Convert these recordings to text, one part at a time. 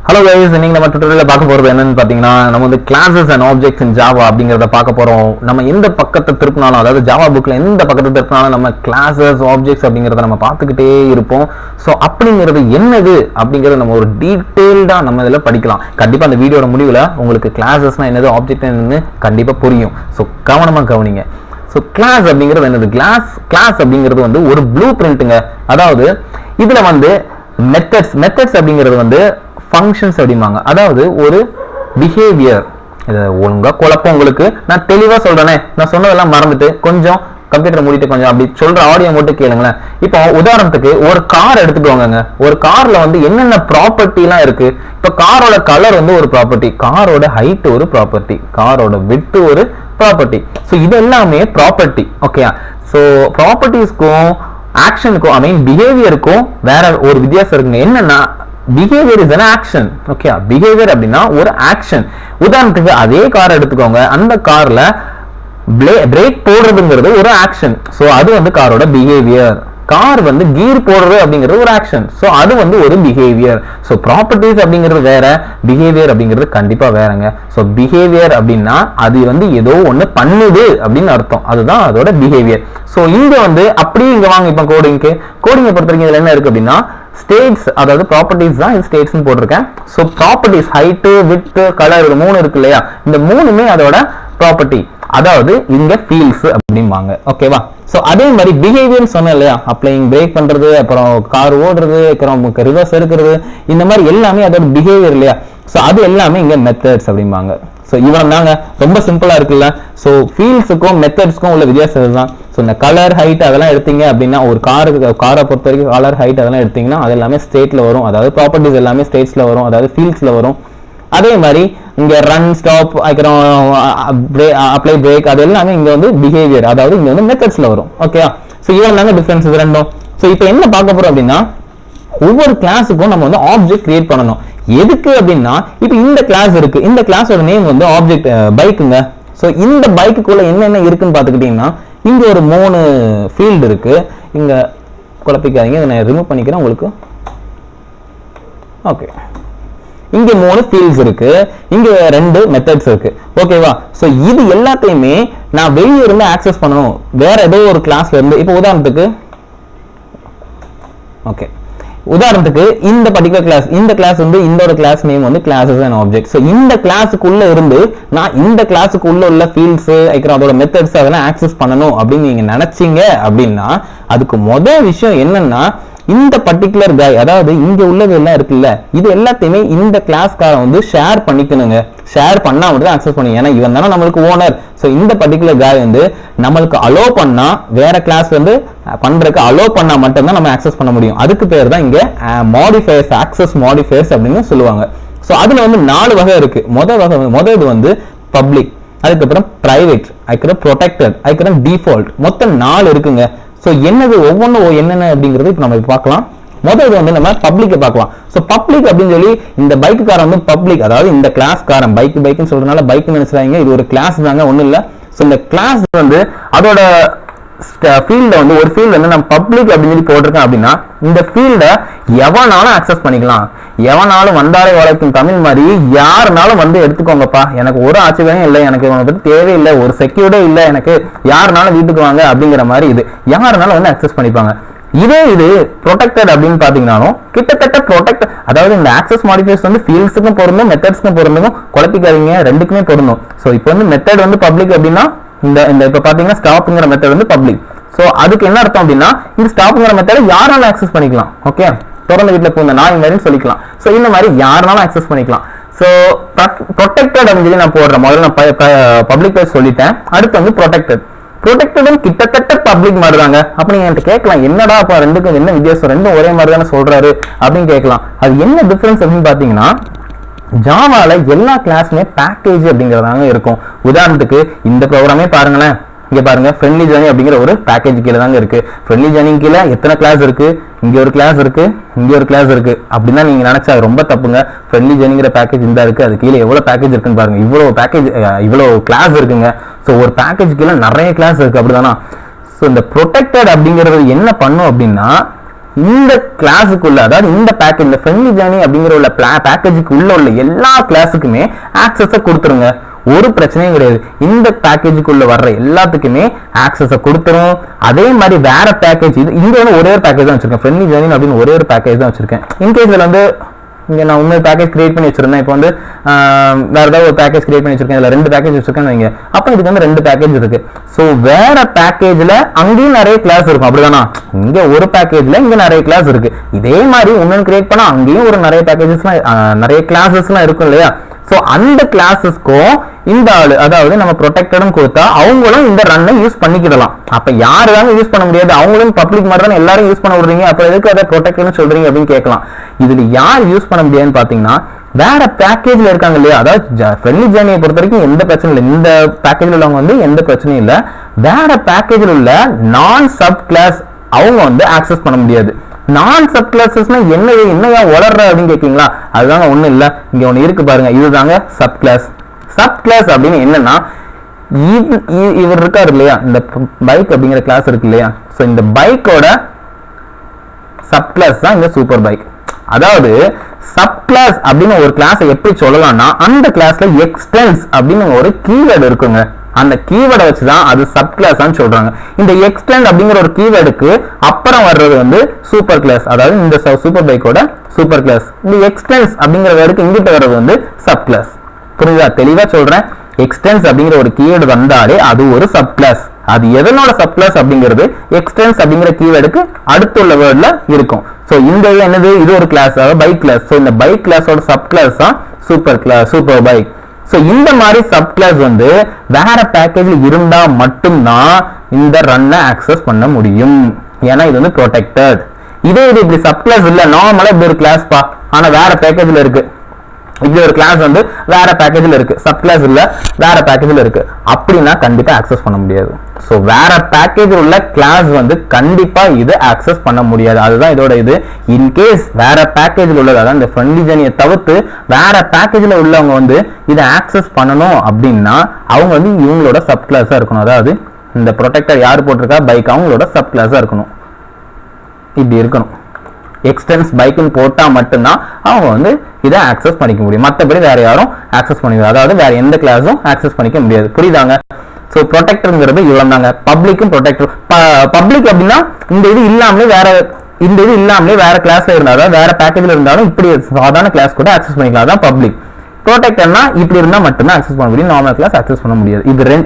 Hello guys, இன்னைக்கு நம்ம டுட்டோரியல்ல பார்க்க போறது என்னன்னு பாத்தீங்கன்னா நம்ம வந்து classes and objects in Java அப்படிங்கறத பார்க்க போறோம். நம்ம எந்த பக்கத்தை திருப்பினாலும் அதாவது Java bookல எந்த பக்கத்தை திருப்பினாலும் நம்ம classes, objects அப்படிங்கறத நம்ம பார்த்துக்கிட்டே இருப்போம். சோ அப்படிங்கிறது என்னது அப்படிங்கறத நம்ம ஒரு டீடைல்டா நம்ம இதல படிக்கலாம். கண்டிப்பா அந்த வீடியோட முடிவுல உங்களுக்கு classes-னா என்னது, object என்னன்னு கண்டிப்பா புரியும். சோ கவனமா கவனிங்க. சோ class அப்படிங்கிறது என்னது? class அப்படிங்கிறது வந்து ஒரு ப்ளூபிரிண்ட்ங்க. அதாவது இதுல வந்து methods அப்படிங்கிறது வந்து functions அப்படிமாங்க. அதாவது ஒரு behavior. இது ஒழுங்கா குழப்பம் உங்களுக்கு நான் தெளிவா சொல்றேனே, நான் சொன்னதெல்லாம் மறந்துட்டு கொஞ்சம் கம்ப்யூட்டர் மூடிட்டு கொஞ்சம் அப்படி சொல்ற ஆடியோ மட்டும் கேளுங்களேன். இப்போ உதாரணத்துக்கு ஒரு கார் எடுத்துக்கோங்க. ஒரு கார்ல வந்து என்னென்ன ப்ராப்பர்ட்டிலாம் இருக்கு. இப்போ காரோட கலர் வந்து ஒரு ப்ராப்பர்ட்டி, காரோட ஹைட் ஒரு ப்ராப்பர்ட்டி, காரோட விட்த் ஒரு ப்ராப்பர்ட்டி. ஸோ இது எல்லாமே ப்ராப்பர்ட்டி. ஓகே, ஸோ ப்ராப்பர்ட்டிஸ்க்கும் ஆக்ஷனுக்கும் ஐ மீன் பிஹேவியருக்கும் வேற ஒரு வித்தியாசம் இருக்குங்க. என்னன்னா behavior is an action. Okay, behavior அப்படின்னா ஒரு ஆக்ஷன். உதாரணத்துக்கு அதே கார் எடுத்துக்கோங்க. அந்த கார்ல பிரேக் போடுறதுங்கிறது ஒரு ஆக்ஷன். சோ அது வந்து காரோட பிஹேவியர். கார் வந்து கீர் போடுறது அப்படிங்கிறது ஒரு ஆக்ஷன். சோ அது வந்து ஒரு பிஹேவியர். சோ ப்ராப்பர்ட்டிஸ் அப்படிங்கிறது வேற, பிஹேவியர் அப்படிங்கிறது கண்டிப்பா வேறங்க. சோ பிஹேவியர் அப்படின்னா அது வந்து ஏதோ ஒண்ணு பண்ணுது அப்படின்னு அர்த்தம். அதுதான் அதோட பிஹேவியர். சோ இங்க வந்து அப்படியே இங்க வாங்க. இப்ப கோடிங்கை பொறுத்த வரைக்கும் இதுல என்ன இருக்கு அப்படின்னா ஸ்டேட்ஸ், அதாவது ப்ராப்பர்ட்டிஸ் தான் இது ஸ்டேட்ஸ்னு போட்டிருக்கேன். So properties height, width, colour மூணு இருக்கு இல்லையா, இந்த மூணுமே அதோட ப்ராப்பர்ட்டி. அதாவது இங்க ஃபீல்ட்ஸ் அப்படிம்பாங்க. ஓகேவா? ஸோ அதே மாதிரி பிஹேவியர் சொன்னேன் இல்லையா, அப்ளைங் பிரேக் பண்றது, அப்புறம் கார் ஓடுறது, அப்புறம் ரிவர்ஸ் எடுக்கிறது, இந்த மாதிரி எல்லாமே அதோட பிஹேவியர் இல்லையா. ஸோ அது எல்லாமே இங்க மெத்தட்ஸ் அப்படிம்பாங்க. ஸோ இவன் தாங்க ரொம்ப சிம்பிளா இருக்குல்ல. ஸோ ஃபீல்ட்ஸுக்கும் மெத்தட்ஸ்க்கும் உள்ள வித்தியாசம் தான். ஸோ இந்த கலர் ஹைட் அதெல்லாம் எடுத்தீங்க அப்படின்னா ஒரு காரை பொறுத்த வரைக்கும் கலர் ஹைட் அதெல்லாம் எடுத்தீங்கன்னா அது எல்லாமே ஸ்டேட்ல வரும். அதாவது ப்ராப்பர்ட்டிஸ் எல்லாமே ஸ்டேட்ஸ்ல வரும், அதாவது ஃபீல்ட்ஸ்ல வரும். அதே மாதிரி இங்க ரன், ஸ்டாப், அப்புறம் அப்ளை, பிரேக் அது எல்லாமே இங்க வந்து பிஹேவியர், அதாவது இங்க வந்து மெத்தட்ஸ்ல வரும். ஓகே, ஸோ இவன் தாங்க டிஃபரன்ஸ் இது ரெண்டும். ஸோ இப்போ என்ன பார்க்க போறோம் அப்படின்னா ஒவ்வொரு கிளாஸுக்கும் நம்ம வந்து ஆப்ஜெக்ட் கிரியேட் பண்ணணும். எதுக்கு அப்படின்னா இப்போ இந்த கிளாஸ் இருக்கு, இந்த கிளாஸோட நேம் வந்து ஆப்ஜெக்ட் பைக்குங்க. ஸோ இந்த பைக்குக்குள்ள என்னென்ன இருக்குன்னு பார்த்துக்கிட்டீங்கன்னா இங்க ஒரு 3 ஃபீல்டு இருக்கு. இங்க குழப்பிக்காதீங்க, இதை நான் ரிமூவ் பண்ணிக்கிறேன் உங்களுக்கு. ஓகே, இங்க 3 ஃபீல்ட்ஸ் இருக்கு, இங்க 2 மெத்தட்ஸ் இருக்கு. ஓகேவா? சோ இது எல்லாத்தையுமே நான் வெளிய இருந்து ஆக்சஸ் பண்ணணும், வேற ஏதோ ஒரு கிளாஸ்ல இருந்து. இப்போ உதாரணத்துக்கு உதாரணத்துக்கு இந்த பர்టిక్యులர் கிளாஸ், இந்த கிளாஸ் வந்து இதோட கிளாஸ் நேம் வந்து கிளாसेस அண்ட் ஆப்ஜெக்ட்ஸ். சோ இந்த கிளாஸுக்குள்ள இருந்து நான் இந்த கிளாஸுக்குள்ள உள்ள ஃபீல்ட்ஸ் ஐக்கன் அதோட மெத்தட்ஸ் அதெல்லாம் ஆக்சஸ் பண்ணணும் அப்படின்னு நீங்க நினைச்சீங்க அப்படின்னா அதுக்கு முதல் விஷயம் என்னன்னா இந்த பர்టిక్యులர் गाय, அதாவது இங்க உள்ளது எல்லாம் இருக்குல்ல, இது எல்லாத்தையுமே இந்த கிளாஸ்காரன் வந்து ஷேர் பண்ணிக்கணுங்க. ஷேர் பண்ணா மட்டும் தான் ஆக்சஸ் பண்ணுங்க. ஏன்னா இவன் தானே நம்மளுக்கு ஓனர். சோ இந்த பர்టిక్యులர் गाय வந்து நம்மளுக்கு அலோ பண்ணா, வேற கிளாஸ் வந்து பண்றதுக்கு அலோ பண்ணா மட்டும் தான் நம்ம ஆக்சஸ் பண்ண முடியும். அதுக்கு பேர் தான் இங்க மாடிஃபயர்ஸ், ஆக்சஸ் மாடிஃபயர்ஸ் அப்படின்னு சொல்லுவாங்க. சோ அதுல வந்து 4 வகை இருக்கு. முதல் வந்து பப்ளிக், அதுக்கப்புறம் பிரைவேட், அதுக்கப்புறம் ப்ரொடெக்டட், அதுக்கப்புறம் டிஃபால்ட். மொத்தம் 4 இருக்குங்க. சோ என்னது ஒவ்வொன்றும் என்னென்ன அப்படிங்கிறது இப்போ நம்ம பார்க்கலாம். முதல்ல வந்து நம்ம பப்ளிக்கை பார்க்கலாம். சோ பப்ளிக் அப்படின்னு சொல்லி இந்த பைக்குக்காரன் வந்து பப்ளிக், அதாவது இந்த கிளாஸ்காரன் பைக்குன்னு சொல்றதுனால பைக் நினைச்சாங்க, இது ஒரு கிளாஸ் தாங்க, ஒண்ணும் இல்ல. சோ இந்த கிளாஸ் வந்து அதோட ஃபீல்ட வந்து ஒரு ஃபீல்ட் வந்து நம்ம பப்ளிக் அப்படின்னு சொல்லி போட்டிருக்கேன் அப்படின்னா இந்த ஃபீல்ட எவனாலும் ஆக்சஸ் பண்ணிக்கலாம். எவனாலும் வந்தாலே வரைக்கும் தமிழ் மாதிரி யாருனாலும் வந்து எடுத்துக்கோங்கப்பா, எனக்கு ஒரு ஆட்சேபனையும் இல்லை, எனக்கு இவனை பத்தி தேவையில்லை, ஒரு செக்யூர்டே இல்லை, எனக்கு யாருனாலும் வீட்டுக்கு வாங்க அப்படிங்கிற மாதிரி இது யாருனாலும் வந்து ஆக்சஸ் பண்ணிப்பாங்க. இது ப்ரொடெக்டட் அப்படின்னு பாத்தீங்கன்னாலும் கிட்டத்தட்ட ப்ரொடெக்ட், அதாவது இந்த ஆக்சஸ் மாடிஃபயர்ஸ் வந்து ஃபீல்ட்ஸுக்கும் பொருந்தும், மெத்தட்ஸ்க்கும் பொருந்தும், குழப்பிக்காதீங்க, ரெண்டுக்குமே பொருந்தும். ஸோ இப்போ வந்து மெத்தட் வந்து பப்ளிக் அப்படின்னா இந்த இப்ப பாத்தீங்கன்னா ஸ்டாப்ங்கிற மெத்தட் வந்து பப்ளிக். சோ அதுக்கு என்ன அர்த்தம் அப்படின்னா இந்த ஸ்டாப்ங்கிற மெத்தட் யாராலும் ஆக்சஸ் பண்ணிக்கலாம். ஓகே, தொடர்ந்து வீட்டுல போங்க நான் இந்த மாதிரி சொல்லிக்கலாம். சோ இந்த மாதிரி யாருனாலும் ஆக்சஸ் பண்ணிக்கலாம். சோ ப்ரொடெக்டட் அப்படின்னு சொல்லி நான் போடுறேன். முதல்ல நான் பப்ளிக் பேஜ் சொல்லிட்டேன். அடுத்து வந்து ப்ரொடெக்டடும் கிட்டத்தட்ட பப்ளிக் மாதிரி தாங்க. அப்ப நீங்க என்கிட்ட கேட்கலாம், என்னடா அப்ப ரெண்டுக்கும் என்ன வித்தியாசம், ரெண்டும் ஒரே மாதிரி தானே சொல்றாரு அப்படின்னு கேட்கலாம். அது என்ன டிஃபரன்ஸ் அப்படின்னு பாத்தீங்கன்னா ஜாவால எல்லா கிளாஸுமே பேக்கேஜ் அப்படிங்கறதாங்க இருக்கும். உதாரணத்துக்கு இந்த ப்ரோக்ராமே பாருங்களேன், இங்க பாருங்க ஃப்ரெண்ட்லி ஜர்னி அப்படிங்கிற ஒரு பேக்கேஜ் கீழே தாங்க இருக்கு. ஃப்ரெண்ட்லி ஜர்னி கீழே எத்தனை கிளாஸ் இருக்கு, இங்க ஒரு கிளாஸ் இருக்கு, இங்க ஒரு கிளாஸ் இருக்கு அப்படின்னா நீங்க நினைச்சா ரொம்ப தப்புங்க. ஃப்ரெண்ட்லி ஜர்னிங்கிற பேக்கேஜ் இந்த இருக்கு, அது கீழே எவ்வளவு பேக்கேஜ் இருக்குன்னு பாருங்க. இவ்வளவு கிளாஸ் இருக்குங்க. ஸோ ஒரு பேக்கேஜ் கீழே நிறைய கிளாஸ் இருக்கு அப்படிதானா. ஸோ இந்த ப்ரொடெக்டட் அப்படிங்கிறது என்ன பண்ணும் அப்படின்னா இந்த கிளாஸுக்குள்ள, அதாவது இந்த பேக்கேஜ், இந்த ஃப்ரெண்ட்லி ஜர்னி அப்படிங்கிற உள்ள பேக்கேஜுக்கு உள்ள எல்லா கிளாஸுக்குமே ஆக்சஸை கொடுத்துருங்க. ஒரு பிரச்சனையும் கிடையாது. இந்த பேக்கேஜுக்குள்ள வர்ற எல்லாத்துக்குமே ஆக்சஸை கொடுத்துரும். அதே மாதிரி வேற பேக்கேஜ், இங்க வந்து ஒரே ஒரு பேக்கேஜ் தான் வச்சிருக்கேன், ஃப்ரெண்ட்லி ஜர்னி அப்படின்னு ஒரே ஒரு பேக்கேஜ் தான் வச்சிருக்கேன். இன்கேஸ் இதுல வந்து இங்க நான் இன்னொரு பேக்கேஜ் கிரியேட் பண்ணி வச்சிருந்தேன், இப்போ வந்து வேற ஏதாவது ஒரு பேக்கேஜ் கிரியேட் பண்ணி வச்சிருக்கேன், இதுல 2 பேக்கேஜ் வச்சிருக்கேன்னு வைங்க. அப்ப இதுக்கு வந்து 2 பேக்கேஜ் இருக்கு. சோ வேற பேக்கேஜ்ல அங்கேயும் நிறைய கிளாஸ் இருக்கும், அப்படிதானா? இங்க ஒரு பேக்கேஜ்ல இங்க நிறைய கிளாஸ் இருக்கு. இதே மாதிரி இன்னொன்னு கிரியேட் பண்ணா அங்கேயும் ஒரு நிறைய பேக்கேஜஸ்லாம் நிறைய கிளாஸஸ்லாம் இருக்கும் இல்லையா? சோ அந்த கிளாஸஸ்க்கும் இந்த ஆளு, அதாவது நம்ம ப்ரொடெக்டடும் கொடுத்தா அவங்களும் இந்த ரன்னை யூஸ் பண்ணிக்கிடலாம். அப்ப யாரு தாங்க யூஸ் பண்ண முடியாது? அவங்களும் பப்ளிக் மாதிரி தான் எல்லாரும் யூஸ் பண்ண விடுறீங்க, அப்ப எதுக்கு அதை ப்ரொடெக்டட்னு சொல்றீங்க அப்படின்னு கேட்கலாம். இதுல யார் யூஸ் பண்ண முடியாதுன்னு பாத்தீங்கன்னா வேற பேக்கேஜ்ல இருக்காங்க இல்லையா? அதாவது ஃப்ரெண்ட்லி ஜர்னியை பொறுத்த வரைக்கும் எந்த பிரச்சனையும் இல்லை, இந்த பேக்கேஜ்ல உள்ளவங்க வந்து எந்த பிரச்சனையும் இல்லை. வேற பேக்கேஜ்ல உள்ள நான் சப் கிளாஸ் அவங்க வந்து ஆக்சஸ் பண்ண முடியாது. நான் சப் கிளாஸஸ்னா என்னையா வளர்ற அப்படின்னு கேட்கீங்களா? அதுதாங்க ஒண்ணும் இல்ல, இங்க ஒண்ணு இருக்கு பாருங்க, இதுதாங்க சப் கிளாஸ். சப் கிளாஸ் அப்படின்னு என்னன்னா, இவர் இருக்காரு இல்லையா, இந்த பைக் அப்படிங்கிற கிளாஸ் இருக்கு இல்லையா? சோ இந்த பைக்கோட சப் கிளாஸ் தான் இந்த சூப்பர் பைக். அதாவது சப் கிளாஸ் அப்படின்னு ஒரு கிளாஸை எப்படி சொல்லலாம்னா, அந்த கிளாஸ்ல எக்ஸ்டென்ஸ் அப்படின்னு ஒரு கீவேர்டு இருக்குங்க. அந்த கீவேர்டை வச்சுதான் அது சப் கிளாஸ் சொல்றாங்க. இந்த எக்ஸ்டெண்ட் அப்படிங்கிற ஒரு கீவேர்டுக்கு அப்புறம் வர்றது வந்து சூப்பர் கிளாஸ், அதாவது இந்த சூப்பர் பைக்கோட சூப்பர் கிளாஸ். இந்த எக்ஸ்டென்ஸ் அப்படிங்கிற வேர்டுக்கு இங்கிட்ட வர்றது வந்து சப் கிளாஸ். புரியுதா? தெளிவா சொல்றேன். எக்ஸ்டென்ஸ் அப்படிங்கிற ஒரு கீவேர்டு வந்தாலே அது ஒரு சப் கிளாஸ். அது எதனோட சப் கிளாஸ் அப்படிங்கிறது எக்ஸ்டென்ஸ் அப்படிங்கிற கீவேர்டுக்கு அடுத்துள்ள வேர்ட்ல இருக்கும். சோ இந்த என்னது, இது ஒரு கிளாஸ், அதாவது பைக் கிளாஸ். சோ இந்த பைக் கிளாஸோட சப் கிளாஸ் தான் super class, super bike. So இந்த மாதிரி சப் கிளாஸ் வந்து வேற பேக்கேஜ்ல இருந்தா மட்டும்தான் இந்த ரன்னை ஆக்சஸ் பண்ண முடியும். ஏன்னா இது வந்து ப்ரொடெக்டட். இதே இது இப்படி சப் கிளாஸ் இல்ல, நார்மலா இப்படி ஒரு கிளாஸ் பா, ஆனா வேற பேக்கேஜ்ல இருக்கு, இப்படி ஒரு கிளாஸ் வந்து வேற பேக்கேஜ்ல இருக்கு, சப் கிளாஸ் இல்ல வேற பேக்கேஜ்ல இருக்கு, அப்படின்னா கண்டிப்பா ஆக்சஸ் பண்ண முடியாது. சோ வேற பேக்கேஜ் உள்ள கிளாஸ் வந்து கண்டிப்பா இது ஆக்சஸ் பண்ண முடியாது. அதுதான் இதோட இது. இன்கேஸ் வேற பேக்கேஜ்ல உள்ளது, அதாவது இந்த ஃப்ரெண்ட்லி ஜர்னியை தவிர்த்து வேற பேக்கேஜ்ல உள்ளவங்க வந்து இதை ஆக்சஸ் பண்ணணும் அப்படின்னா அவங்க வந்து இவங்களோட சப் கிளாஸா இருக்கணும். அதாவது இந்த ப்ரொடெக்டர் யார் போட்டிருக்கா, பைக், அவங்களோட சப் கிளாஸா இருக்கணும். இப்படி இருக்கணும். எக்ஸ்டென்ஸ் பைக்குன்னு போட்டா மட்டும்தான் அவங்க வந்து இதை ஆக்சஸ் பண்ணிக்க முடியும். மற்றபடி வேற யாரும் ஆக்சஸ் பண்ணிக்க, அதாவது வேற எந்த கிளாஸும் ஆக்சஸ் பண்ணிக்க முடியாது. புரியுதாங்க? சோ ப்ரொடெக்டர்ங்கிறது இவ்வளவு தாங்க. பப்ளிக்கும் ப்ரொடெக்டர். பப்ளிக் அப்படின்னா இந்த இது இல்லாமலே வேற கிளாஸ்ல இருந்தா, அதாவது வேற பேக்கேஜ்ல இருந்தாலும் இப்படி சாதாரண கிளாஸ் கூட ஆக்சஸ் பண்ணிக்கலாம். அதான் பப்ளிக். ப்ரொடெக்டர்னா இப்படி இருந்தா மட்டும்தான் ஆக்சஸ் பண்ண முடியும், நார்மல் கிளாஸ் ஆக்சஸ் பண்ண முடியாது.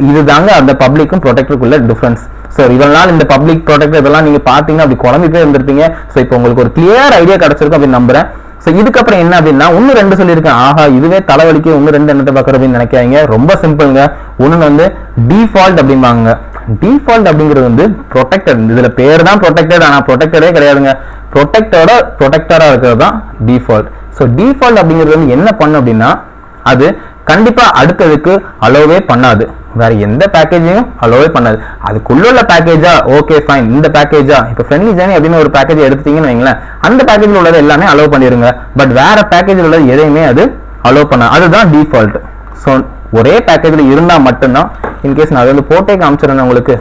இதுதாங்க அந்த பப்ளிக்கும் ப்ரொடெக்டருக்குள்ள டிஃபரன்ஸ். ஸோ இவ்வளவு நாள் இந்த பப்ளிக் ப்ரொடெக்டர் இதெல்லாம் நீங்க பாத்தீங்கன்னா அப்படி குழம்பிட்டே இருந்திருப்பீங்க. ஸோ இப்போ உங்களுக்கு ஒரு கிளியர் ஐடியா கிடைச்சிருக்கும் அப்படின்னு நம்புறேன். ஸோ இதுக்கப்புறம் என்ன அப்படின்னா, 1-2 சொல்லியிருக்கேன். ஆஹா இதுவே தலைவலிக்கு 1-2 என்னத்தை பார்க்குறது அப்படின்னு நினைக்காதீங்க. ரொம்ப சிம்பிள்ங்க. ஒன்று வந்து டிஃபால்ட் அப்படிம்பாங்க. டிஃபால்ட் அப்படிங்கிறது வந்து ப்ரொடெக்டர். இதுல பேர் தான் ப்ரொடெக்டட், ஆனா ப்ரொடெக்டரே கிடையாதுங்க. ப்ரொடெக்டரா இருக்கிறது தான் டிஃபால்ட். ஸோ டிஃபால்ட் அப்படிங்கிறது வந்து என்ன பண்ணும் அப்படின்னா, அது கண்டிப்பா அடுத்ததுக்கு அலோவே பண்ணாது, வேற எந்த பேக்கேஜையும் அலோவே பண்ணாது. அதுக்குள்ள பேக்கேஜா ஓகே ஃபைன், இந்த பேக்கேஜா இப்போ ஃப்ரெண்ட்லி ஜர்னி அப்படின்னு ஒரு பேக்கேஜ் எடுத்துட்டீங்கன்னு வைங்களேன், அந்த பேக்கேஜில் உள்ளது எல்லாமே அலோவ் பண்ணிருங்க. பட் வேற பேக்கேஜில் உள்ளது எதையுமே அது அலோவ் பண்ண, அதுதான் டிஃபால்ட். ஸோ ஒரே பேக்கேஜில் இருந்தால் மட்டும்தான். இன்கேஸ் நான் அதை வந்து போட்டே காமிச்சிருந்தேன் உங்களுக்கு.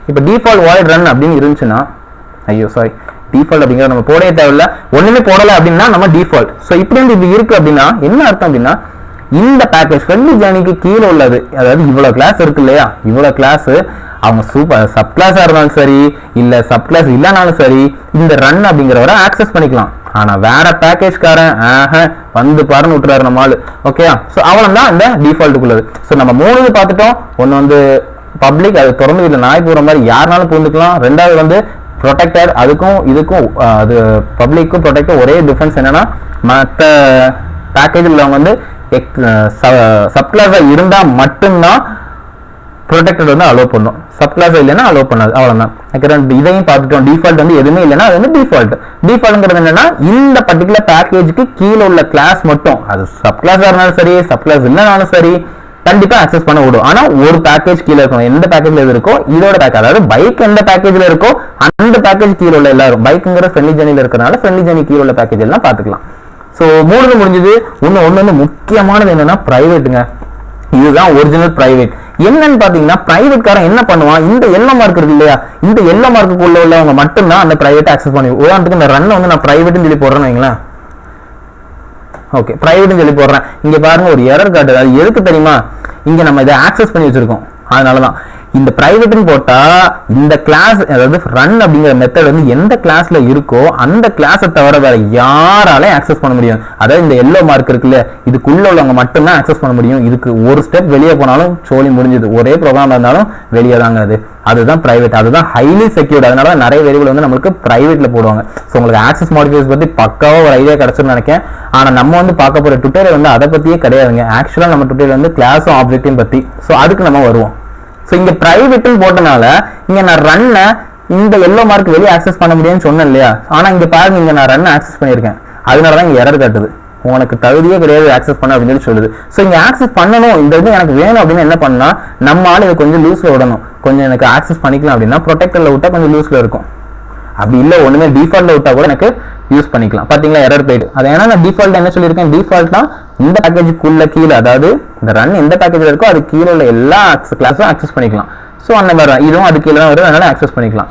இப்போ டிஃபால்ட் வாய்ட் ரன் அப்படின்னு இருந்துச்சுன்னா, ஐயோ சாரி, டிஃபால்ட் அப்படிங்கிறது நம்ம போடவே தேவையில்ல. ஒண்ணுமே போடலை அப்படின்னா நம்ம டிஃபால்ட். ஸோ இப்படி வந்து இப்படி இருக்கு அப்படின்னா என்ன அர்த்தம் அப்படின்னா, இந்த பேக்கேஜ் ஃப்ரெண்ட்லி ஜர்னிக்கு கீழே உள்ளது, அதாவது இவ்வளவு கிளாஸ் இருக்கு இல்லையா, இவ்வளவு கிளாஸ் அவங்க சூப்பர் சப் கிளாஸா இருந்தாலும் சரி, இல்ல சப் கிளாஸ் இல்லைனாலும் சரி, இந்த ரன் அப்படிங்கிறவரை ஆக்சஸ் பண்ணிக்கலாம். ஆனா வேற பேக்கேஜ்காரன் வந்து பாருன்னு விட்டுறாரு நம்ம ஆளு. ஓகே, ஸோ அவ்வளவுதான் இந்த டிஃபால்ட்டுக்குள்ளது. ஸோ நம்ம 3 பார்த்துட்டோம். ஒன்னு வந்து பப்ளிக், அது திறந்து இல்லை நாய் போற மாதிரி யாருனாலும் பூந்துக்கலாம். ரெண்டாவது வந்து ப்ரொடெக்டர், அதுக்கும் இதுக்கும் அது பப்ளிக்கும் ப்ரொடெக்டர் ஒரே டிஃபரன்ஸ் என்னன்னா, மற்ற பேக்கேஜ் உள்ளவங்க வந்து சப்கிளாஸா இருந்தா மட்டும்தான் ப்ரொடெக்டர் வந்து அலோவ் பண்ணும், சப்கிளாஸா இல்லைன்னா அலோவ் பண்ணாது. அவ்வளவுதான். இதையும் பார்த்துட்டோம். டிஃபால்ட் வந்து எதுவுமே இல்லைன்னா அது வந்து டிஃபால்ட். டிஃபால்ட்ங்கிறது என்னன்னா, இந்த பர்டிகுலர் பேக்கேஜுக்கு கீழே உள்ள கிளாஸ் மட்டும், அது சப்கிளாஸா இருந்தாலும் சரி சப்கிளாஸ் இல்லைனாலும் சரி, கண்டிப்பா ஆக்சஸ் பண்ண விடும். ஆனா ஒரு பேக்கேஜ் கீழே இருக்கும். எந்த பேக்கேஜ்ல எது இருக்கோ இதோட பேக்கேஜ், அதாவது பைக் எந்த பேக்கேஜ்ல இருக்கோ அந்த பேக்கேஜ் கீழே உள்ள எல்லாரும், பைக்குங்கிற ஃப்ரெண்ட்லி ஜர்னில இருக்கிறனால ஃப்ரெண்ட்லி ஜர்னி கீழே உள்ள பேக்கேஜ் எல்லாம் பாத்துக்கலாம். ஸோ 3 முடிஞ்சது. ஒன்று வந்து முக்கியமானது என்னன்னா பிரைவேட்டுங்க. இதுதான் ஒரிஜினல் பிரைவேட். என்னன்னு பாத்தீங்கன்னா பிரைவேட் காரன் என்ன பண்ணுவான், இந்த எல்லோ மார்க் இருக்கு இல்லையா, இந்த எல்லோ மார்க்குள்ள உள்ளவங்க மட்டும்தான் அந்த பிரைவேட் ஆக்சஸ் பண்ணி. உதாரணத்துக்கு இந்த ரன் வந்து நான் பிரைவேட்னு சொல்லி போடுறேன்னு வைங்களேன். ஓகே, பிரைவேட்னு சொல்லி போடுறேன். இங்க பாருங்க ஒரு எரர் காட்டுது. அது எதுக்கு தெரியுமா, இங்க நம்ம இதை ஆக்சஸ் பண்ணி வச்சிருக்கோம். அதனாலதான் இந்த பிரைவேட்னு போட்டா இந்த கிளாஸ், அதாவது ரன் அப்படிங்கிற மெத்தட் வந்து எந்த கிளாஸ்ல இருக்கோ அந்த கிளாஸை தவிர வேற யாராலையும் ஆக்சஸ் பண்ண முடியும். அதாவது இந்த எல்லோ மார்க் இருக்குல்ல, இதுக்குள்ள உள்ளவங்க மட்டும்தான் ஆக்சஸ் பண்ண முடியும். இதுக்கு ஒரு ஸ்டெப் வெளியே போனாலும் சோலி முடிஞ்சது. ஒரே ப்ரோக்ராம் இருந்தாலும் வெளியே தாங்க அது. அதுதான் பிரைவேட், அதுதான் ஹைலி செக்யூர்ட். அதனால நிறைய வேரியபிள் வந்து நம்மளுக்கு பிரைவேட்ல போடுவாங்க. ஸோ உங்களுக்கு ஆக்சஸ் மாடிஃபையர்ஸ் பத்தி பக்காவா ஒரு ஐடியா கிடைச்சுன்னு நினைக்கிறேன். ஆனா நம்ம வந்து பார்க்க போற டுட்டோரியல் வந்து அதை பத்தியே கிடையாதுங்க. ஆக்சுவலா நம்ம டுட்டோரியல் வந்து கிளாஸும் ஆப்ஜெக்டையும் பத்தி. ஸோ அதுக்கு நம்ம வருவோம். ஸோ இங்க பிரைவேட்னு போட்டனால இங்க நான் ரன்னை இந்த எல்லோ மார்க் வெளியே ஆக்சஸ் பண்ண முடியும்னு சொன்னேன் இல்லையா. ஆனா இங்க பாருங்க, இங்க நான் ரன் ஆக்சஸ் பண்ணியிருக்கேன். அதனாலதான் இங்க எரர் காட்டுது. உனக்கு தகுதியே கிடையாது ஆக்சஸ் பண்ண அப்படின்னு சொல்லி சொல்லுது. ஸோ இங்க ஆக்சஸ் பண்ணணும், இந்த இது எனக்கு வேணும் அப்படின்னு என்ன பண்ணா, நம்மளால இதை கொஞ்சம் லூஸ்ல விடணும். கொஞ்சம் எனக்கு ஆக்சஸ் பண்ணிக்கலாம் அப்படின்னா ப்ரொடெக்டர்ல விட்டா கொஞ்சம் லூஸ்ல இருக்கும். அப்படி இல்லை ஒண்ணுமே டிஃபால்ட்ல விட்டா கூட எனக்கு யூஸ் பண்ணிக்கலாம். பாத்தீங்களா எரர் போயிட்டு. அது ஏன்னா நான் டிஃபால்ட் என்ன சொல்லியிருக்கேன், டிஃபால்ட்னா இந்த பேக்கேஜுக்குள்ள கீழே, அதாவது இந்த ரன் எந்த பேக்கேஜ்ல இருக்கோ அது கீழே உள்ள எல்லா கிளாஸும் ஆக்சஸ் பண்ணிக்கலாம். ஸோ அந்த மாதிரி தான் இதுவும் அது கீழே தான் வருது, அதனால ஆக்சஸ் பண்ணிக்கலாம்.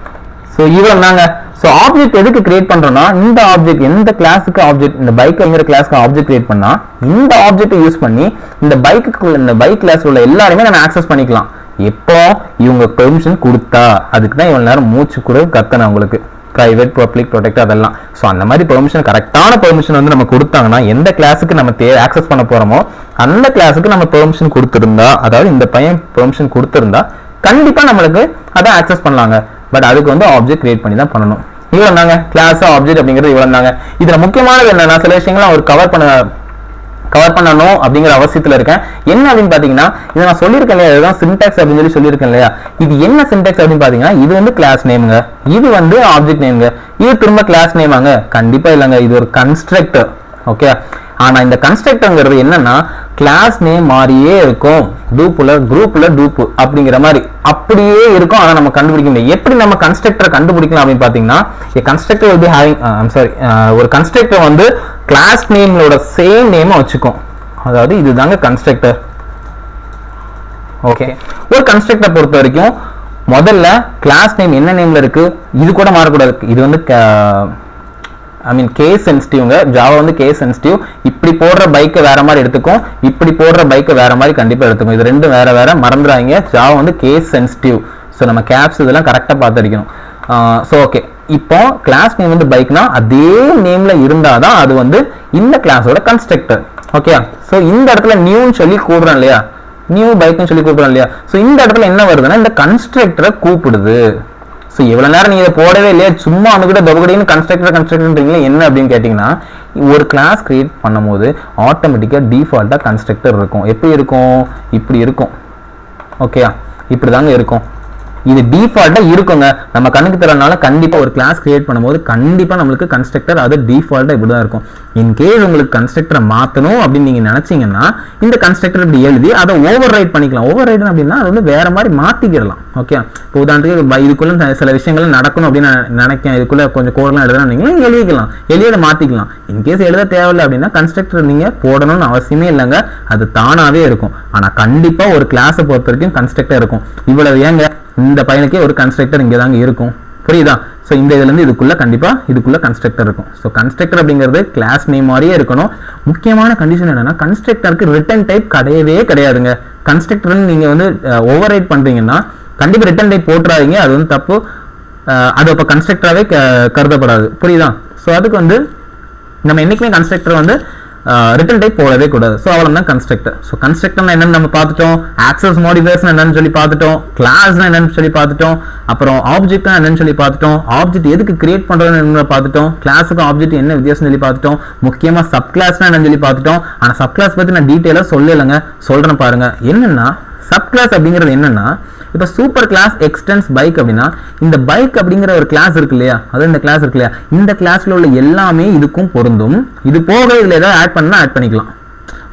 ஸோ இவ்வளவு தாங்க. ஸோ ஆப்ஜெக்ட் எதுக்கு கிரியேட் பண்றோம்னா, இந்த ஆப்ஜெக்ட் எந்த கிளாஸுக்கு ஆப்ஜெக்ட், இந்த பைக்ங்கிற கிளாஸ்க்கு ஆப்ஜெக்ட் கிரியேட் பண்ணா இந்த ஆப்ஜெக்ட் யூஸ் பண்ணி இந்த பைக்குக்குள்ள இந்த பைக் கிளாஸ் உள்ள எல்லாருமே நம்ம ஆக்சஸ் பண்ணிக்கலாம். எப்போ இவங்க பெர்மிஷன் கொடுத்தா. அதுக்கு தான் இவ்வளவு நேரம் மூச்சு கூட கத்தன உங்களுக்கு பிரைவேட், பப்ளிக், ப்ரொடெக்ட் அதெல்லாம். ஸோ அந்த மாதிரி பெர்மிஷன், கரெக்டான பெர்மிஷன் வந்து நம்ம கொடுத்தாங்கன்னா, எந்த கிளாஸுக்கு நம்ம ஆக்சஸ் பண்ண போறோமோ அந்த கிளாஸுக்கு நம்ம பெர்மிஷன் கொடுத்திருந்தா, அதாவது இந்த பையன் பெர்மிஷன் கொடுத்திருந்தா கண்டிப்பா நம்மளுக்கு அதை ஆக்சஸ் பண்ணலாங்க. பட் அதுக்கு வந்து ஆப்ஜெக்ட் கிரியேட் பண்ணி தான் பண்ணணும். இவ்வளவு தாங்க கிளாஸ் ஆப்ஜெக்ட் அப்படிங்கிறது. இவ்வளவு தாங்க. இதுல முக்கியமானது என்னன்னா, சில விஷயங்களை ஒரு கவர் பண்ணணும் அப்படிங்கிற அவசியத்துல இருக்கேன். என்ன அப்படின்னு பாத்தீங்கன்னா, இதை நான் சொல்லியிருக்கேன் இல்லையா, இதுதான் சின்டாக்ஸ் அப்படின்னு சொல்லியிருக்கேன் இல்லையா. இது என்ன சின்டாக்ஸ் அப்படின்னு பாத்தீங்கன்னா, இது வந்து கிளாஸ் நேம்ங்க, இது வந்து ஆப்ஜெக்ட் நேம்ங்க, இது திரும்ப கிளாஸ் நேமாங்க. கண்டிப்பா இல்லைங்க, இது ஒரு கன்ஸ்ட்ரக்டர். ஓகே, ஆனா இந்த கன்ஸ்ட்ரக்டர்ங்கிறது என்னன்னா, கிளாஸ் நேம் மாதிரியே இருக்கும். குரூப்ல டூப் அப்படிங்கிற மாதிரி அப்படியே இருக்கும். ஆனா நம்ம கண்டுபிடிக்க முடியும். எப்படி நம்ம கன்ஸ்ட்ரக்டரை கண்டுபிடிக்கலாம் அப்படின்னு பாத்தீங்கன்னா, கன்ஸ்ட்ரக்டர் வந்து ஒரு கன்ஸ்ட்ரக்டர் வந்து கிளாஸ் நேமோட சேம் நேம் வச்சுக்கும். அதாவது இதுதாங்க கன்ஸ்ட்ரக்டர். ஓகே, ஒரு கன்ஸ்ட்ரக்டர் பொறுத்த வரைக்கும் முதல்ல கிளாஸ் நேம் என்ன நேம்ல இருக்கு இது கூட மாறக்கூடாது. இது வந்து கேஸ் சென்சிட்டிவ்ங்க. ஜாவா வந்து கேஸ் சென்சிட்டிவ். இப்படி போடுற பைக்கை வேற மாதிரி எடுத்துக்கும், இப்படி போடுற பைக்கை வேற மாதிரி கண்டிப்பா எடுத்துக்கும். இது ரெண்டும் வேற வேற, மறந்துடாங்க. ஜாவா வந்து கேஸ் சென்சிட்டிவ். ஸோ நம்ம கேப்ஸ் இதெல்லாம் கரெக்டாக பார்த்து அடிக்கணும். ஸோ ஓகே, இப்போ கிளாஸ் நேம் வந்து பைக்னா அதே நேம்ல இருந்தாதான் அது வந்து இந்த கிளாஸோட கன்ஸ்ட்ரக்டர். ஓகே, ஸோ இந்த இடத்துல நியூன்னு சொல்லி கூப்பிடுறோம் இல்லையா, நியூ பைக்னு சொல்லி கூப்பிடுறோம் இல்லையா. ஸோ இந்த இடத்துல என்ன வருதுன்னா, இந்த கன்ஸ்ட்ரக்டரை கூப்பிடுது. ஸோ எவ்வளவு நேரம் நீங்க இதை போடவே இல்லையா, சும்மா அவனுக்கிட்ட டபுகடின்னு கன்ஸ்ட்ரக்டர்ன்றீங்களா என்ன அப்படின்னு கேட்டீங்கன்னா, ஒரு கிளாஸ் கிரியேட் பண்ணும்போது ஆட்டோமேட்டிக்கா டிஃபால்ட்டா கன்ஸ்ட்ரக்டர் இருக்கும். எப்படி இருக்கும், இப்படி இருக்கும். ஓகே, இப்படிதாங்க இருக்கும். இது டிஃபால்ட்டா இருக்குங்க. நம்ம கண்ணுக்கு தெரியறதுனால கண்டிப்பா ஒரு கிளாஸ் கிரியேட் பண்ணும்போது கண்டிப்பா நம்மளுக்கு கன்ஸ்ட்ரக்டர் அது டிஃபால்ட்டா இப்படிதான் இருக்கும். இன்கேஸ் உங்களுக்கு கன்ஸ்ட்ரக்டரை மாத்தணும் அப்படின்னு நீங்க நினைச்சீங்கன்னா, இந்த கன்ஸ்ட்ரக்டர் இப்படி எழுதி அதை ஓவர் ரைட் பண்ணிக்கலாம். ஓவர் ரைட் அப்படின்னா அது வந்து வேற மாதிரி மாத்திக்கிடலாம். ஓகே, இப்போ உதாரணத்துக்கு இதுக்குள்ள சில விஷயங்கள் நடக்கணும் அப்படின்னு நினைக்கிறேன், இதுக்குள்ள கொஞ்சம் கோடெல்லாம் எழுதலாம், நீங்க எழுதிக்கலாம், எழுத மாத்திக்கலாம். இன்கேஸ் எழுத தேவையில்லை அப்படின்னா கன்ஸ்ட்ரக்டர் நீங்க போடணும்னு அவசியமே இல்லைங்க, அது தானாவே இருக்கும். ஆனா கண்டிப்பா ஒரு கிளாஸை பொறுத்த வரைக்கும் கன்ஸ்ட்ரக்டர் இருக்கும். இவ்வளவு ஏங்க, இந்த பையனுக்கே ஒரு கன்ஸ்ட்ரக்டர் இங்கே தாங்க இருக்கும். புரியுதா? ஸோ இந்த இதுல இருந்து இதுக்குள்ள கண்டிப்பா இதுக்குள்ள கன்ஸ்ட்ரக்டர் இருக்கும். ஸோ கன்ஸ்ட்ரக்டர் அப்படிங்கிறது கிளாஸ் நேம் மாதிரியே இருக்கணும். முக்கியமான கண்டிஷன் என்னன்னா, கன்ஸ்ட்ரக்டருக்கு ரிட்டர்ன் டைப் கிடையவே கிடையாதுங்க. கன்ஸ்ட்ரக்டர் நீங்க வந்து ஓவர் ரைட் பண்றீங்கன்னா கண்டிப்பா ரிட்டர்ன் டைப் போட்டுறாதீங்க, அது வந்து தப்பு. அது அப்போ கன்ஸ்ட்ரக்டராகவே கருதப்படாது. புரியுதா? ஸோ அதுக்கு வந்து நம்ம என்னைக்குமே கன்ஸ்ட்ரக்டர் வந்து ரிட்டர்ன் டைப் போடவே கூடாது. ஸோ அவ்வளோ தான் கன்ஸ்ட்ரக்டர். ஸோ கன்ஸ்ட்ரக்டர்னா என்னன்னு நம்ம பார்த்துட்டோம், ஆக்சஸ் மாடிஃபையர்ஸ் என்னன்னு சொல்லி பார்த்துட்டோம், கிளாஸ்னா என்னன்னு சொல்லி பார்த்துட்டோம், அப்புறம் ஆப்ஜெக்ட்னா என்னன்னு சொல்லி பார்த்துட்டோம், ஆப்ஜெக்ட் எதுக்கு கிரியேட் பண்றதுன்னு பார்த்துட்டோம், கிளாஸுக்கு ஆப்ஜெக்ட் என்ன வித்தியாசம் சொல்லி பார்த்துட்டோம், முக்கியமா சப் கிளாஸ்னா என்னன்னு சொல்லி பார்த்துட்டோம். ஆனால் சப் கிளாஸ் பத்தி நான் டீட்டெயிலாக சொல்லலைங்க, சொல்றேன் பாருங்க. என்னன்னா சப் கிளாஸ் அப்படிங்கிறது என்னன்னா, இப்போ சூப்பர் கிளாஸ் எக்ஸ்டென்ஸ் பைக் அப்படின்னா, இந்த பைக் அப்படிங்கிற ஒரு கிளாஸ் இருக்கு இல்லையா, அது இந்த கிளாஸ் இருக்கு இல்லையா, இந்த கிளாஸ்ல உள்ள எல்லாமே இதுக்கும் பொருந்தும். இது போக இதுல ஏதாவது ஆட் பண்ணா ஆட் பண்ணிக்கலாம்.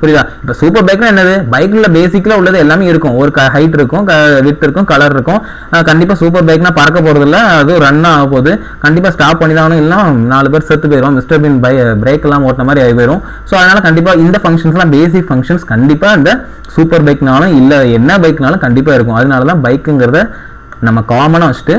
புரியுதா? இப்போ சூப்பர் பைக்னா என்னது, பைக்ல பேசிக்கலா உள்ளது எல்லாமே இருக்கும். ஒரு ஹைட் இருக்கும், விட்த் இருக்கும், கலர் இருக்கும். கண்டிப்பா சூப்பர் பைக்னா பறக்க போறது இல்ல, அது ரன் ஆக போகுது. கண்டிப்பா ஸ்டாப் பண்ணி தான் இல்லைன்னா 4 பேர் செத்து போயிடும். மிஸ்டர் பீன் பிரேக் எல்லாம் ஓட்டின மாதிரி ஆகி போயிடும். ஸோ அதனால கண்டிப்பா இந்த ஃபங்க்ஷன்ஸ்லாம் பேசிக் ஃபங்க்ஷன்ஸ் கண்டிப்பா இந்த சூப்பர் பைக்னாலும் இல்ல என்ன பைக்னாலும் கண்டிப்பா இருக்கும். அதனால தான் பைக்குங்கிறத நம்ம காமனா வச்சுட்டு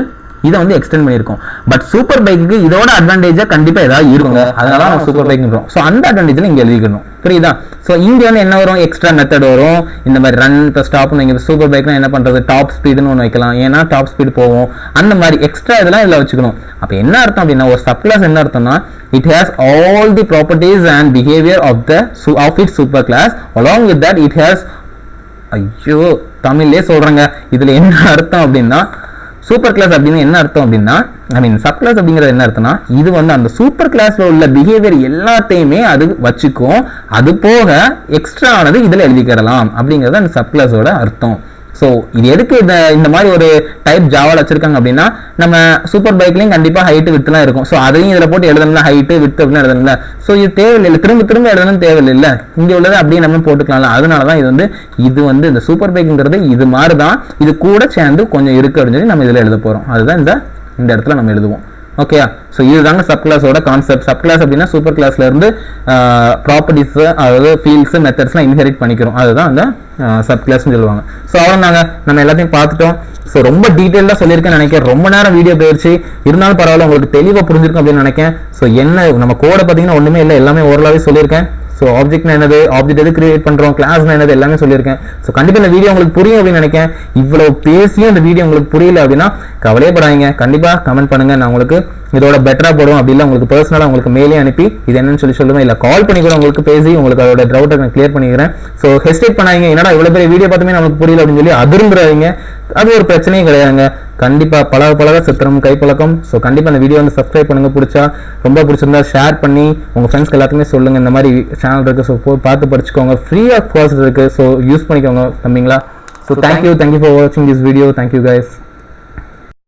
இதை வந்து எக்ஸ்டெண்ட் பண்ணியிருக்கோம். பட் சூப்பர் பைக்கு இதோட அட்வான்டேஜா கண்டிப்பா ஏதாவது இருக்குங்க. அதனால நம்ம சூப்பர் பைக் சொல்றோம். ஸோ அந்த அட்வான்டேஜ்ல இங்க எழுதிக்கணும். புரியுதா? ஸோ இங்க வந்து என்ன வரும், எக்ஸ்ட்ரா மெத்தட் வரும். இந்த மாதிரி ரன் இப்போ ஸ்டாப், நீங்க சூப்பர் பைக்னா என்ன பண்றது, டாப் ஸ்பீடுன்னு ஒன்று வைக்கலாம். ஏன்னா டாப் ஸ்பீடு போகும். அந்த மாதிரி எக்ஸ்ட்ரா இதெல்லாம் இதில் வச்சுக்கணும். அப்போ என்ன அர்த்தம் அப்படின்னா, ஒரு சப் கிளாஸ் என்ன அர்த்தம்னா, it has all the properties and behavior of its super class. Along with that it has, ஐயோ தமிழ்லே சொல்றேங்க, இதுல என்ன அர்த்தம் அப்படின்னா, சூப்பர் கிளாஸ் அப்படின்னு என்ன அர்த்தம் அப்படின்னா, ஐ மீன் சப் கிளாஸ் அப்படிங்கிறது என்ன அர்த்தம்னா, இது வந்து அந்த சூப்பர் கிளாஸ்ல உள்ள பிஹேவியர் எல்லாத்தையுமே அது வச்சுக்கும். அது போக எக்ஸ்ட்ரா ஆனது இதுல எழுதிக்கிறலாம் அப்படிங்கிறது அந்த சப் கிளாஸோட அர்த்தம். ஸோ இது எதுக்கு இந்த மாதிரி ஒரு டைப் ஜாவால வச்சிருக்காங்க அப்படின்னா, நம்ம சூப்பர் பைக்லையும் கண்டிப்பா ஹைட்டு விட்டுலாம் இருக்கும். ஸோ அதையும் இதில் போட்டு எழுதணும்ல, ஹைட்டு விட்டு அப்படின்னு எழுதணும்ல. ஸோ இது தேவையில்லை, திரும்ப எழுதணும் தேவையில்லை. இங்கே உள்ளது அப்படியே நம்ம போட்டுக்கலாம்ல. அதனால தான் இது வந்து இந்த சூப்பர் பைக்குங்கிறது இது மாதிரி தான், இது கூட சேர்ந்து கொஞ்சம் இருக்கு அப்படின்னு சொல்லி நம்ம இதில் எழுத போறோம். அதுதான் இந்த இடத்துல நம்ம எழுதுவோம். ஓகே, ஸோ இதுதாங்க சப் கிளாஸோட கான்செப்ட். சப் கிளாஸ் அப்படின்னா சூப்பர் கிளாஸ்ல இருந்து ப்ராப்பர்ட்டிஸ், அதாவது ஃபீல்ட்ஸ், மெத்தட்ஸ்லாம் இன்ஹெரிட் பண்ணிக்கிறோம். அதுதான் அந்த சப் கிளாஸ்னு சொல்லுவாங்க. ஸோ அவ்வளோதாங்க, நம்ம எல்லாத்தையும் பார்த்துட்டோம். ஸோ ரொம்ப டீட்டெயிலாக சொல்லியிருக்கேன்னு நினைக்கிறேன். ரொம்ப நேரம் வீடியோ போயிடுச்சு, இருந்தாலும் பரவாயில்ல, உங்களுக்கு தெளிவாக புரிஞ்சிருக்கும் அப்படின்னு நினைக்கிறேன். ஸோ என்ன நம்ம கோடை பார்த்தீங்கன்னா ஒன்றுமே இல்லை, எல்லாமே ஓரளவே சொல்லியிருக்கேன். ஸோ ஆப்ஜெக்ட்னா என்னது, ஆப்ஜெக்ட் எது கிரியேட் பண்றோம், கிளாஸ்னா என்னது, எல்லாமே சொல்லியிருக்கேன். ஸோ கண்டிப்பா இந்த வீடியோ உங்களுக்கு புரியும் அப்படின்னு நினைக்கிறேன். இவ்வளவு பேசியும் இந்த வீடியோ உங்களுக்கு புரியல அப்படின்னா கவலையப்படாதீங்க, கண்டிப்பா கமெண்ட் பண்ணுங்க. நான் உங்களுக்கு இதோட பெட்டரா போடுவோம். அப்படி இல்லை உங்களுக்கு பர்சனலா உங்களுக்கு மெயிலே அனுப்பி இது என்னன்னு சொல்லுவேன், இல்லை கால் பண்ணி கூட உங்களுக்கு பேசி உங்களுக்கு அதோட டவுட்டை நான் கிளியர் பண்ணிக்கிறேன். ஸோ ஹெசிடேட் பண்ணாதீங்க, என்னடா இவ்வளவு பெரிய வீடியோ பார்த்துமே நமக்கு புரியல அப்படின்னு சொல்லி அதிர்ந்துறாதீங்க. அது ஒரு பிரச்சனையே கிடையாதுங்க. கண்டிப்பா பழக சித்திரம் கைப்பழக்கம். ஸோ கண்டிப்பா இந்த வீடியோ வந்து சப்ஸ்கிரைப் பண்ணுங்க. ரொம்ப பிடிச்சிருந்தா ஷேர் பண்ணி உங்க ஃப்ரெண்ட்ஸ்க்கு எல்லாத்துக்குமே சொல்லுங்க. இந்த மாதிரி சேனல் இருக்கு, ஸோ பார்த்து படிச்சுக்கோங்க. ஃப்ரீ ஆஃப் கோர்ஸ் இருக்கு, ஸோ யூஸ் பண்ணிக்கோங்க தம்பிங்களா. ஸோ தேங்க்யூ ஃபார் வாட்சிங் திஸ் வீடியோ. Thank you guys.